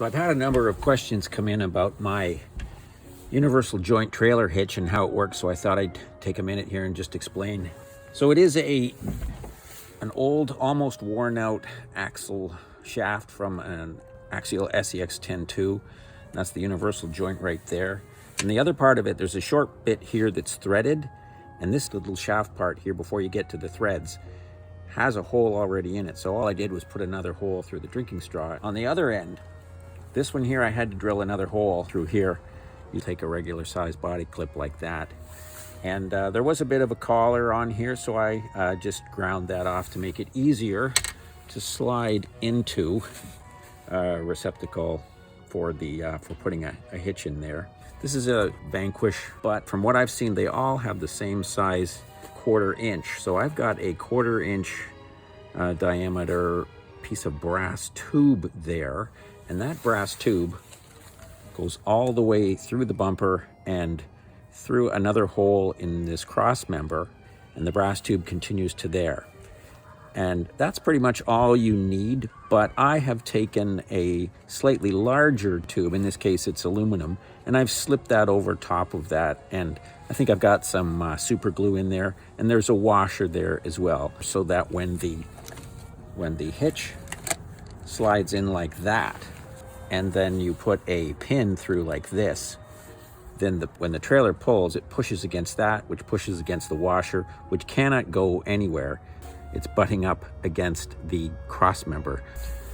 So I've had a number of questions come in about my universal joint trailer hitch and how it works, so I thought I'd take a minute here and just explain. So it is an old, almost worn out axle shaft from an Axial SEX 10.2. That's the universal joint right there. And the other part of it, there's a short bit here that's threaded, and this little shaft part here before you get to the threads has a hole already in it. So all I did was put another hole through the drinking straw. On the other end, this one here, I had to drill another hole through here. You take a regular size body clip like that. And there was a bit of a collar on here, so I just ground that off to make it easier to slide into a receptacle for putting a hitch in there. This is a Vanquish, but from what I've seen, they all have the same size 1/4 inch. So I've got a 1/4 inch diameter piece of brass tube there. And that brass tube goes all the way through the bumper and through another hole in this cross member, and the brass tube continues to there. And that's pretty much all you need, but I have taken a slightly larger tube, in this case it's aluminum, and I've slipped that over top of that, and I think I've got some super glue in there, and there's a washer there as well, so that when the hitch slides in like that, and then you put a pin through like this, then when the trailer pulls, it pushes against that, which pushes against the washer, which cannot go anywhere. It's butting up against the cross member.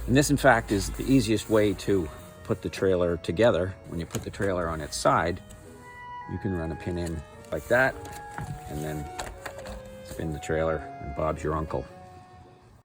And this, in fact, is the easiest way to put the trailer together. When you put the trailer on its side, you can run a pin in like that, and then spin the trailer, and Bob's your uncle.